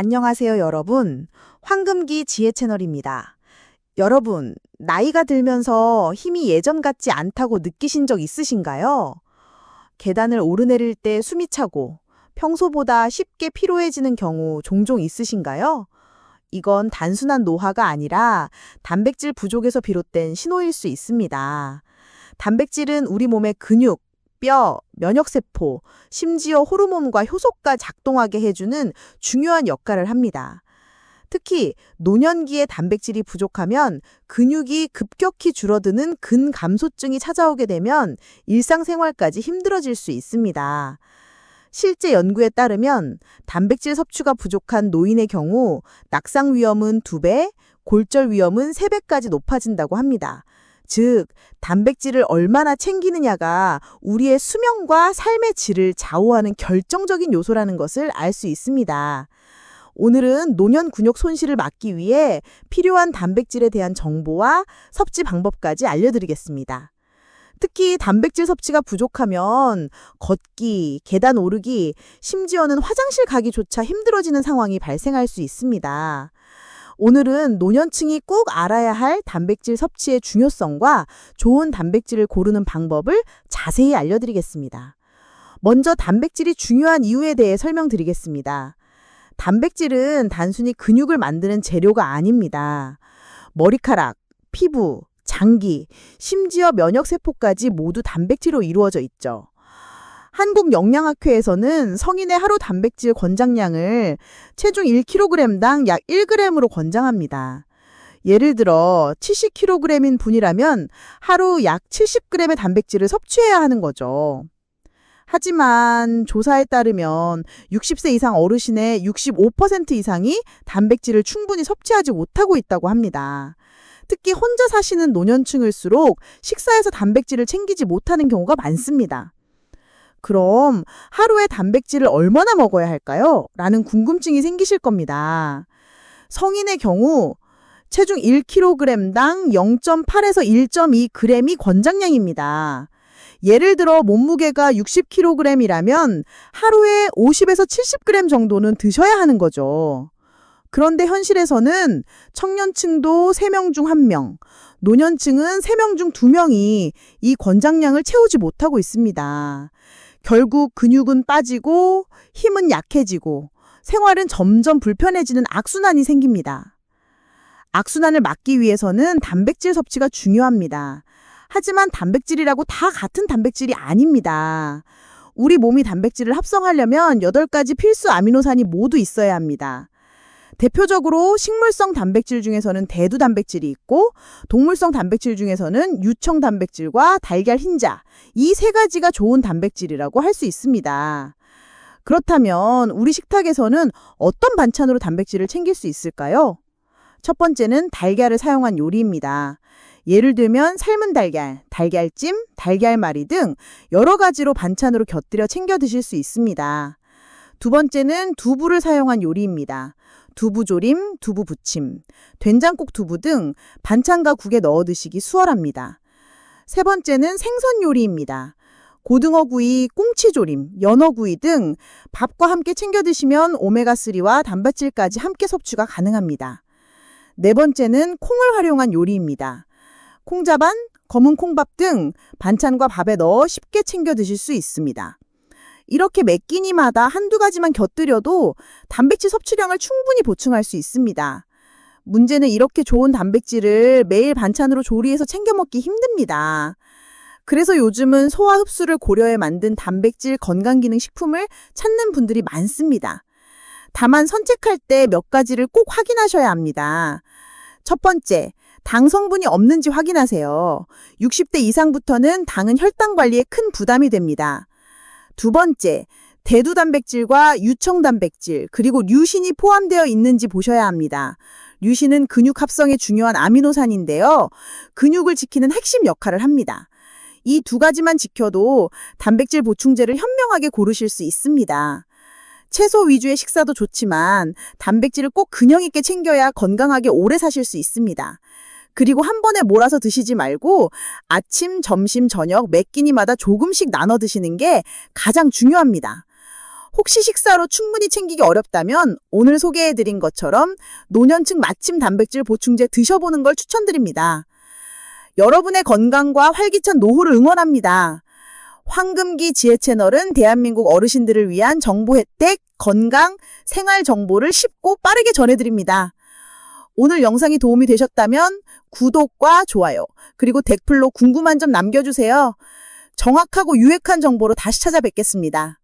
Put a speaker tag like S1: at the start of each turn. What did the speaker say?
S1: 안녕하세요, 여러분. 황금기 지혜 채널입니다. 여러분, 나이가 들면서 힘이 예전 같지 않다고 느끼신 적 있으신가요? 계단을 오르내릴 때 숨이 차고 평소보다 쉽게 피로해지는 경우 종종 있으신가요? 이건 단순한 노화가 아니라 단백질 부족에서 비롯된 신호일 수 있습니다. 단백질은 우리 몸의 근육, 뼈, 면역세포, 심지어 호르몬과 효소가 작동하게 해주는 중요한 역할을 합니다. 특히 노년기에 단백질이 부족하면 근육이 급격히 줄어드는 근감소증이 찾아오게 되면 일상생활까지 힘들어질 수 있습니다. 실제 연구에 따르면 단백질 섭취가 부족한 노인의 경우 낙상 위험은 2배, 골절 위험은 3배까지 높아진다고 합니다. 즉, 단백질을 얼마나 챙기느냐가 우리의 수명과 삶의 질을 좌우하는 결정적인 요소라는 것을 알 수 있습니다. 오늘은 노년 근육 손실을 막기 위해 필요한 단백질에 대한 정보와 섭취 방법까지 알려드리겠습니다. 특히 단백질 섭취가 부족하면 걷기, 계단 오르기, 심지어는 화장실 가기조차 힘들어지는 상황이 발생할 수 있습니다. 오늘은 노년층이 꼭 알아야 할 단백질 섭취의 중요성과 좋은 단백질을 고르는 방법을 자세히 알려드리겠습니다. 먼저 단백질이 중요한 이유에 대해 설명드리겠습니다. 단백질은 단순히 근육을 만드는 재료가 아닙니다. 머리카락, 피부, 장기, 심지어 면역세포까지 모두 단백질로 이루어져 있죠. 한국영양학회에서는 성인의 하루 단백질 권장량을 체중 1kg당 약 1g으로 권장합니다. 예를 들어 70kg인 분이라면 하루 약 70g의 단백질을 섭취해야 하는 거죠. 하지만 조사에 따르면 60세 이상 어르신의 65% 이상이 단백질을 충분히 섭취하지 못하고 있다고 합니다. 특히 혼자 사시는 노년층일수록 식사에서 단백질을 챙기지 못하는 경우가 많습니다. 그럼 하루에 단백질을 얼마나 먹어야 할까요? 라는 궁금증이 생기실 겁니다. 성인의 경우 체중 1kg당 0.8에서 1.2g이 권장량입니다. 예를 들어 몸무게가 60kg이라면 하루에 50에서 70g 정도는 드셔야 하는 거죠. 그런데 현실에서는 청년층도 3명 중 1명, 노년층은 3명 중 2명이 이 권장량을 채우지 못하고 있습니다. 결국 근육은 빠지고 힘은 약해지고 생활은 점점 불편해지는 악순환이 생깁니다. 악순환을 막기 위해서는 단백질 섭취가 중요합니다. 하지만 단백질이라고 다 같은 단백질이 아닙니다. 우리 몸이 단백질을 합성하려면 8가지 필수 아미노산이 모두 있어야 합니다. 대표적으로 식물성 단백질 중에서는 대두 단백질이 있고 동물성 단백질 중에서는 유청 단백질과 달걀 흰자, 이 3가지가 좋은 단백질이라고 할 수 있습니다. 그렇다면 우리 식탁에서는 어떤 반찬으로 단백질을 챙길 수 있을까요? 첫 번째는 달걀을 사용한 요리입니다. 예를 들면 삶은 달걀, 달걀찜, 달걀말이 등 여러 가지로 반찬으로 곁들여 챙겨 드실 수 있습니다. 두 번째는 두부를 사용한 요리입니다. 두부조림, 두부부침, 된장국 두부 등 반찬과 국에 넣어 드시기 수월합니다. 세 번째는 생선 요리입니다. 고등어구이, 꽁치조림, 연어구이 등 밥과 함께 챙겨 드시면 오메가3와 단백질까지 함께 섭취가 가능합니다. 네 번째는 콩을 활용한 요리입니다. 콩자반, 검은 콩밥 등 반찬과 밥에 넣어 쉽게 챙겨 드실 수 있습니다. 이렇게 매 끼니마다 한두 가지만 곁들여도 단백질 섭취량을 충분히 보충할 수 있습니다. 문제는 이렇게 좋은 단백질을 매일 반찬으로 조리해서 챙겨 먹기 힘듭니다. 그래서 요즘은 소화 흡수를 고려해 만든 단백질 건강기능 식품을 찾는 분들이 많습니다. 다만 선택할 때 몇 가지를 꼭 확인하셔야 합니다. 첫 번째, 당 성분이 없는지 확인하세요. 60대 이상부터는 당은 혈당 관리에 큰 부담이 됩니다. 두 번째, 대두 단백질과 유청 단백질, 그리고 류신이 포함되어 있는지 보셔야 합니다. 류신은 근육 합성에 중요한 아미노산인데요. 근육을 지키는 핵심 역할을 합니다. 이 2가지만 지켜도 단백질 보충제를 현명하게 고르실 수 있습니다. 채소 위주의 식사도 좋지만 단백질을 꼭 균형 있게 챙겨야 건강하게 오래 사실 수 있습니다. 그리고 한 번에 몰아서 드시지 말고 아침, 점심, 저녁 매 끼니마다 조금씩 나눠 드시는 게 가장 중요합니다. 혹시 식사로 충분히 챙기기 어렵다면 오늘 소개해드린 것처럼 노년층 마침 단백질 보충제 드셔보는 걸 추천드립니다. 여러분의 건강과 활기찬 노후를 응원합니다. 황금기 지혜 채널은 대한민국 어르신들을 위한 정보 혜택, 건강, 생활 정보를 쉽고 빠르게 전해드립니다. 오늘 영상이 도움이 되셨다면 구독과 좋아요, 그리고 댓글로 궁금한 점 남겨주세요. 정확하고 유익한 정보로 다시 찾아뵙겠습니다.